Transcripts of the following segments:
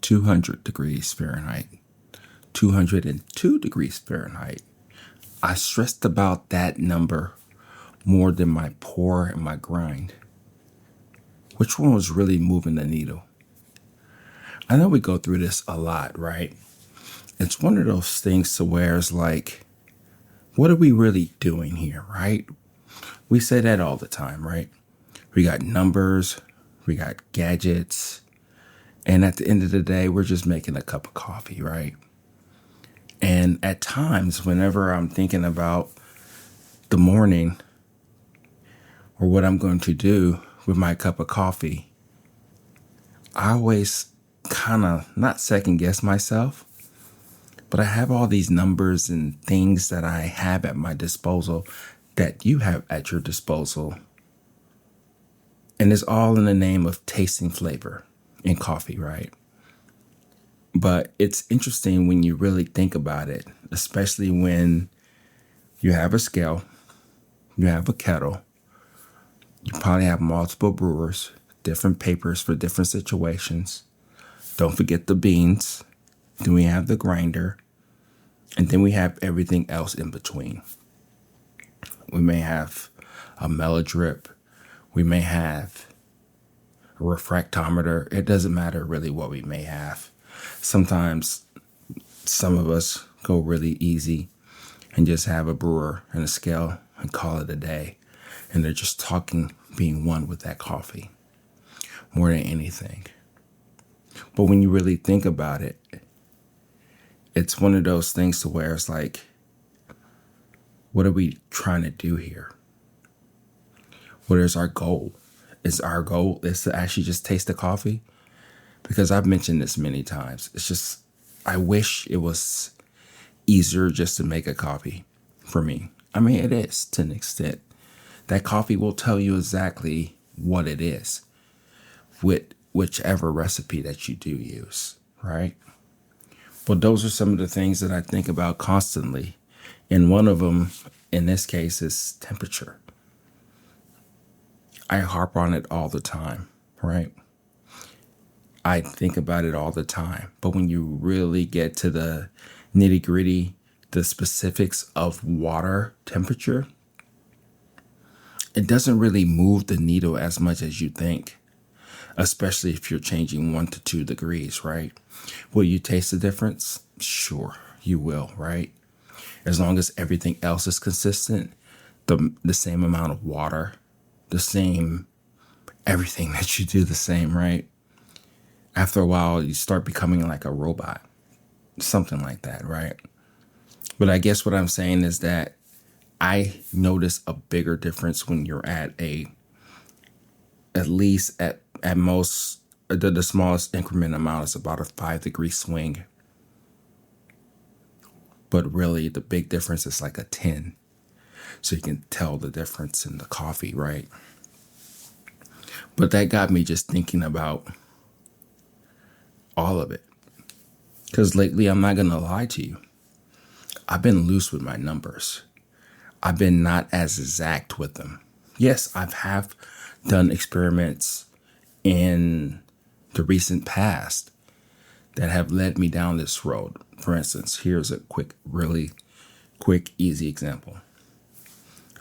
200 degrees Fahrenheit, 202 degrees Fahrenheit. I stressed about that number more than my pour and my grind. Which one was really moving the needle? I know we go through this a lot, right? It's one of those things to where it's like, what are we really doing here, right? We say that all the time, right? We got numbers, we got gadgets, and at the end of the day, we're just making a cup of coffee, right? And at times, whenever I'm thinking about the morning or what I'm going to do with my cup of coffee, I always kind of not second guess myself, but I have all these numbers and things that I have at my disposal that you have at your disposal. And it's all in the name of tasting flavor in coffee, right? But it's interesting when you really think about it, especially when you have a scale, you have a kettle, you probably have multiple brewers, different papers for different situations. Don't forget the beans. Then we have the grinder. And then we have everything else in between. We may have a mellow drip. We may have a refractometer. It doesn't matter really what we may have. Sometimes some of us go really easy and just have a brewer and a scale and call it a day. And they're just talking, being one with that coffee more than anything. But when you really think about it, it's one of those things to where it's like, what are we trying to do here? What is our goal? Is our goal is to actually just taste the coffee? Because I've mentioned this many times. It's just, I wish it was easier just to make a coffee for me. I mean, it is to an extent. That coffee will tell you exactly what it is with whichever recipe that you do use, right? But those are some of the things that I think about constantly. And one of them, in this case, is temperature. I harp on it all the time, right? I think about it all the time. But when you really get to the nitty gritty, the specifics of water temperature, it doesn't really move the needle as much as you think, especially if you're changing 1 to 2 degrees, right? Will you taste the difference? Sure, you will, right? As long as everything else is consistent, the same amount of water, the same, everything that you do the same, right? After a while, you start becoming like a robot, something like that, right? But I guess what I'm saying is that I notice a bigger difference when you're at least at most, the smallest increment amount is about a 5-degree swing. But really, the big difference is like a 10. So you can tell the difference in the coffee, right? But that got me just thinking about all of it. Because lately, I'm not going to lie to you. I've been loose with my numbers. I've been not as exact with them. Yes, have done experiments in the recent past that have led me down this road. For instance, here's a really quick, easy example.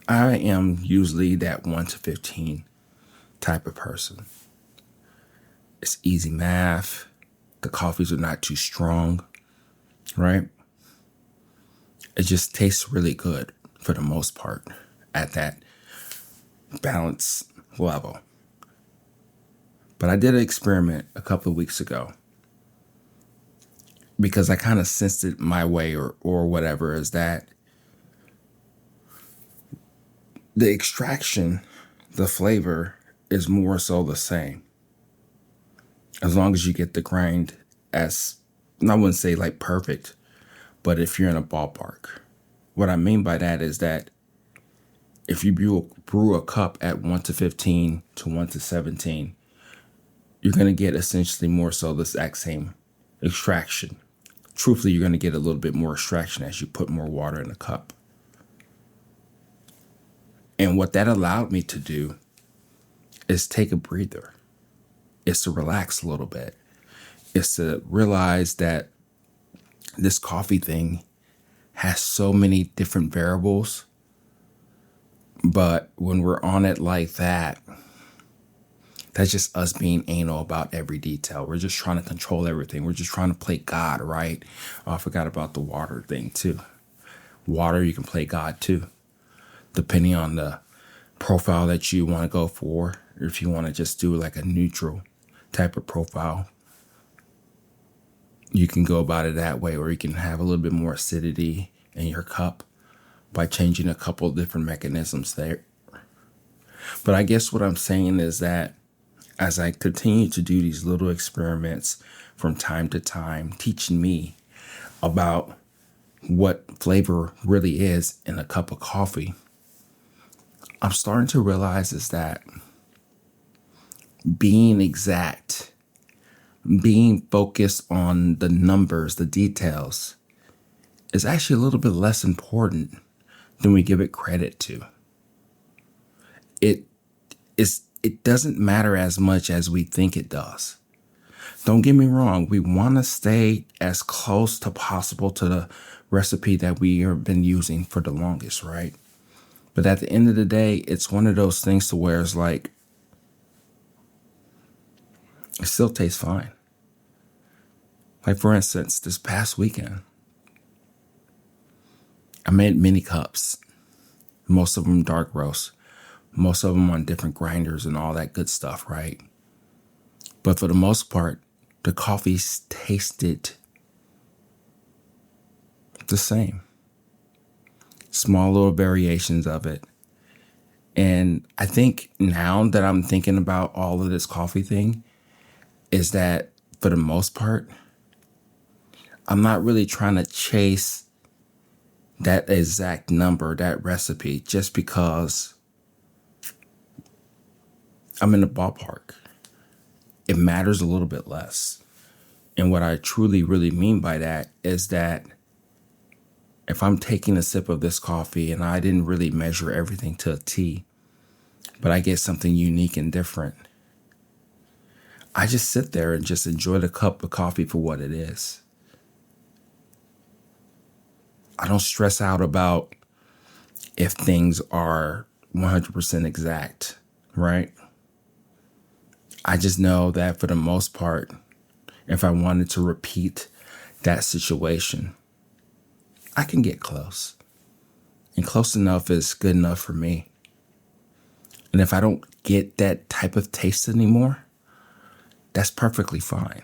I am usually that 1 to 15 type of person. It's easy math. The coffees are not too strong, right? It just tastes really good for the most part at that balance level. But I did an experiment a couple of weeks ago because I kind of sensed it my way or whatever, is that the extraction, the flavor is more so the same. As long as you get the grind as, I wouldn't say like perfect, but if you're in a ballpark. What I mean by that is that if you brew a cup at 1 to 15 to 1 to 17, you're going to get essentially more so the exact same extraction. Truthfully, you're going to get a little bit more extraction as you put more water in the cup. And what that allowed me to do is take a breather. Is to relax a little bit is to realize that this coffee thing has so many different variables. But when we're on it like that, that's just us being anal about every detail. We're just trying to control everything. We're just trying to play God, right? Oh, I forgot about the water thing too. Water, you can play God too, depending on the profile that you want to go for. Or if you want to just do like a neutral type of profile, you can go about it that way, or you can have a little bit more acidity in your cup by changing a couple of different mechanisms there. But I guess what I'm saying is that as I continue to do these little experiments from time to time, teaching me about what flavor really is in a cup of coffee, I'm starting to realize is that being exact, being focused on the numbers, the details, is actually a little bit less important than we give it credit to. It doesn't matter as much as we think it does. Don't get me wrong, we want to stay as close to possible to the recipe that we have been using for the longest, right? But at the end of the day, it's one of those things to where it's like, it still tastes fine. Like for instance, this past weekend, I made mini cups, most of them dark roast, most of them on different grinders and all that good stuff, right? But for the most part, the coffees tasted the same. Small little variations of it. And I think now that I'm thinking about all of this coffee thing, is that for the most part, I'm not really trying to chase that exact number, that recipe, just because I'm in the ballpark. It matters a little bit less. And what I truly, really mean by that is that if I'm taking a sip of this coffee and I didn't really measure everything to a T, but I get something unique and different, I just sit there and just enjoy the cup of coffee for what it is. I don't stress out about if things are 100% exact, right? I just know that for the most part, if I wanted to repeat that situation, I can get close. And close enough is good enough for me. And if I don't get that type of taste anymore, that's perfectly fine.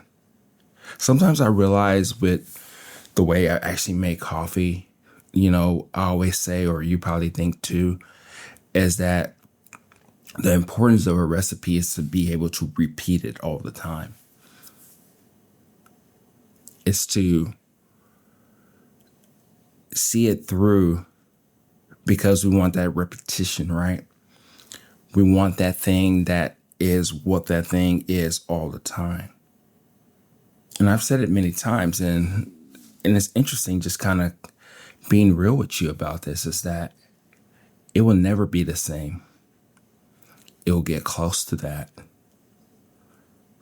Sometimes I realize with the way I actually make coffee, I always say, or you probably think too, is that the importance of a recipe is to be able to repeat it all the time. It's to see it through because we want that repetition, right? We want that thing that is what that thing is all the time. And I've said it many times, and it's interesting just kind of being real with you about this, is that it will never be the same. It will get close to that.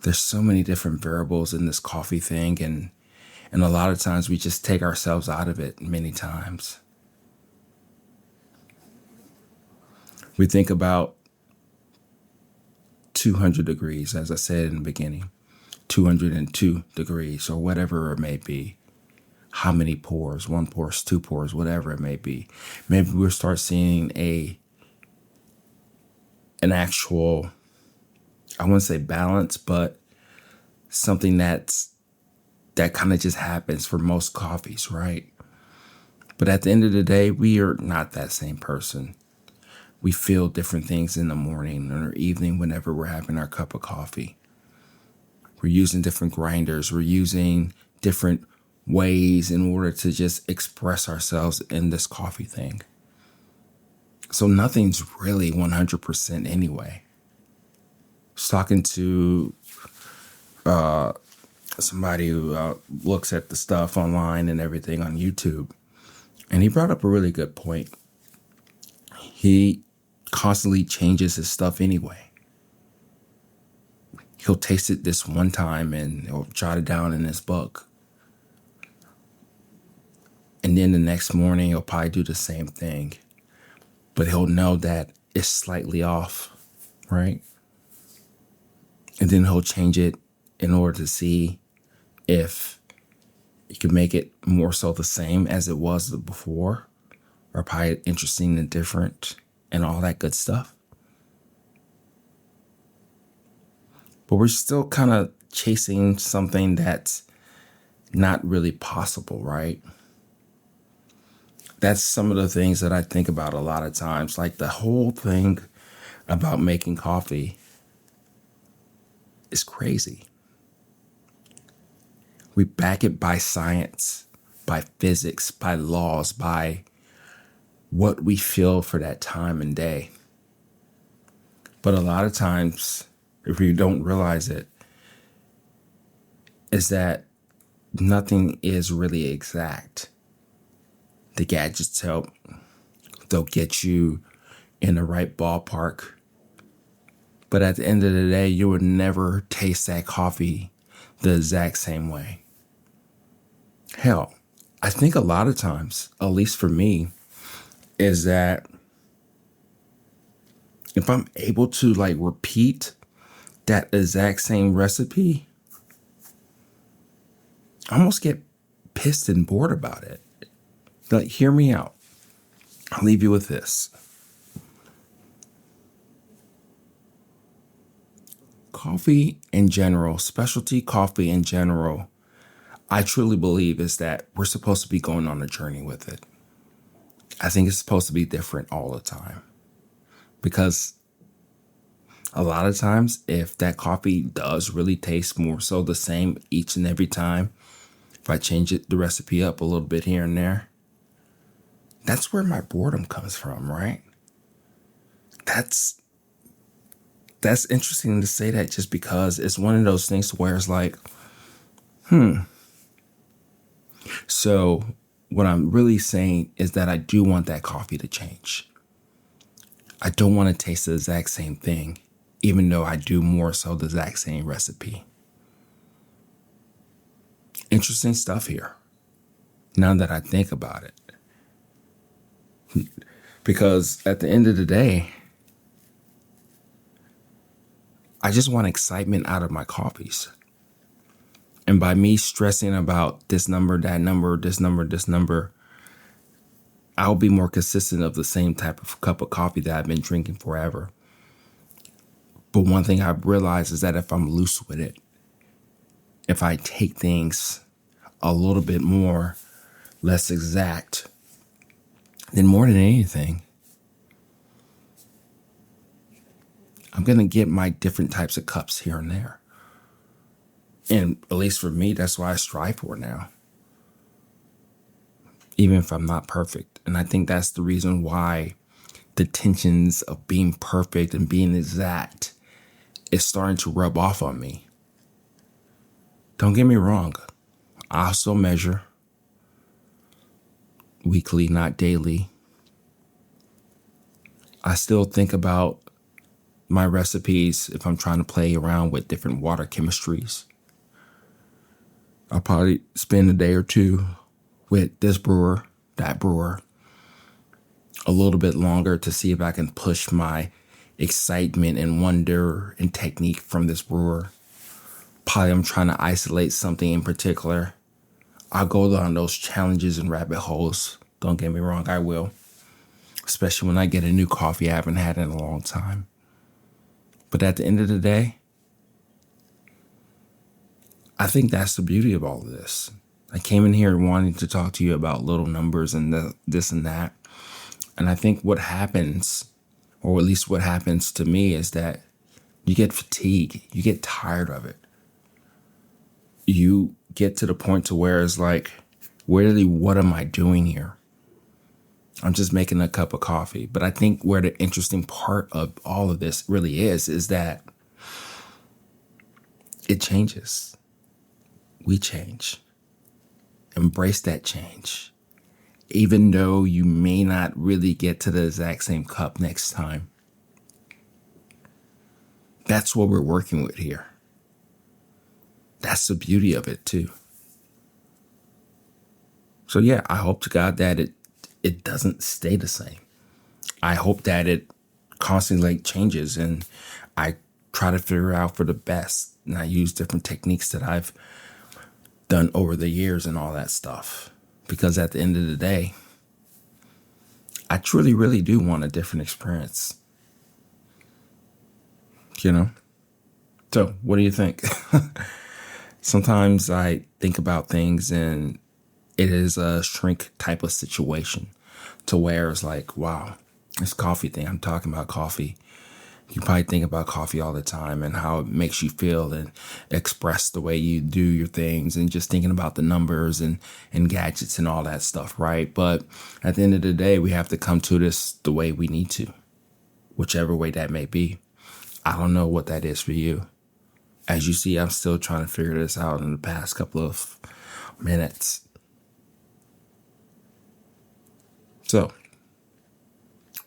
There's so many different variables in this coffee thing, and a lot of times we just take ourselves out of it many times. We think about 200 degrees, as I said in the beginning, 202 degrees, or whatever it may be. How many pours, 1 pour, 2 pours, whatever it may be. Maybe we'll start seeing an actual, I wouldn't say balance, but something that kind of just happens for most coffees, right? But at the end of the day, we are not that same person. We feel different things in the morning or evening whenever we're having our cup of coffee. We're using different grinders. We're using different ways in order to just express ourselves in this coffee thing. So nothing's really 100% anyway. I was talking to somebody who looks at the stuff online and everything on YouTube, and he brought up a really good point. He constantly changes his stuff anyway. He he'll taste it this one time and he'll jot it down in his book. And then the next morning, he'll probably do the same thing. But he'll know that it's slightly off, right? And then he'll change it in order to see if he can make it more so the same as it was before, or probably interesting and different and all that good stuff. But we're still kind of chasing something that's not really possible, right? That's some of the things that I think about a lot of times. Like the whole thing about making coffee is crazy. We back it by science, by physics, by laws, by what we feel for that time and day. But a lot of times, if you don't realize it, is that nothing is really exact. The gadgets help. They'll get you in the right ballpark. But at the end of the day, you would never taste that coffee the exact same way. Hell, I think a lot of times, at least for me, is that if I'm able to repeat that exact same recipe, I almost get pissed and bored about it. Like, hear me out. I'll leave you with this. Coffee in general, specialty coffee in general, I truly believe is that we're supposed to be going on a journey with it. I think it's supposed to be different all the time. Because a lot of times, if that coffee does really taste more so the same each and every time, if I change the recipe up a little bit here and there, that's where my boredom comes from, right? That's interesting to say that, just because it's one of those things where it's like, So what I'm really saying is that I do want that coffee to change. I don't want to taste the exact same thing, even though I do more so the exact same recipe. Interesting stuff here, now that I think about it. Because at the end of the day, I just want excitement out of my coffees. And by me stressing about this number, that number, this number, I'll be more consistent of the same type of cup of coffee that I've been drinking forever. But one thing I've realized is that if I'm loose with it, if I take things a little bit more, less exact, then more than anything, I'm going to get my different types of cups here and there. And at least for me, that's what I strive for now, even if I'm not perfect. And I think that's the reason why the tensions of being perfect and being exact is starting to rub off on me. Don't get me wrong. I also measure weekly, not daily. I still think about my recipes if I'm trying to play around with different water chemistries. I'll probably spend a day or two with this brewer, that brewer, a little bit longer to see if I can push my excitement and wonder and technique from this brewer. Probably I'm trying to isolate something in particular. I'll go down those challenges and rabbit holes. Don't get me wrong, I will. Especially when I get a new coffee I haven't had in a long time. But at the end of the day, I think that's the beauty of all of this. I came in here wanting to talk to you about little numbers and this and that. And I think what happens, or at least what happens to me, is that you get fatigued. You get tired of it. You get to the point to where it's like, really, what am I doing here? I'm just making a cup of coffee. But I think where the interesting part of all of this really is that it changes. We change. Embrace that change. Even though you may not really get to the exact same cup next time. That's what we're working with here. That's the beauty of it too. So yeah, I hope to God that it doesn't stay the same. I hope that it constantly like changes, and I try to figure out for the best, and I use different techniques that I've done over the years and all that stuff. Because at the end of the day, I truly, really do want a different experience, you know? So, what do you think? Sometimes I think about things and it is a shrink type of situation to where it's like, wow, this coffee thing, I'm talking about coffee. You probably think about coffee all the time and how it makes you feel and express the way you do your things and just thinking about the numbers and gadgets and all that stuff, right? But at the end of the day, we have to come to this the way we need to, whichever way that may be. I don't know what that is for you. As you see, I'm still trying to figure this out in the past couple of minutes. So,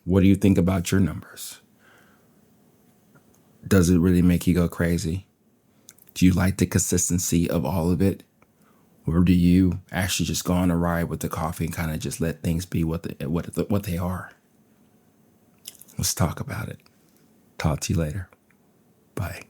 what do you think about your numbers? Does it really make you go crazy? Do you like the consistency of all of it? Or do you actually just go on a ride with the coffee and kind of just let things be what they are? Let's talk about it. Talk to you later. Bye.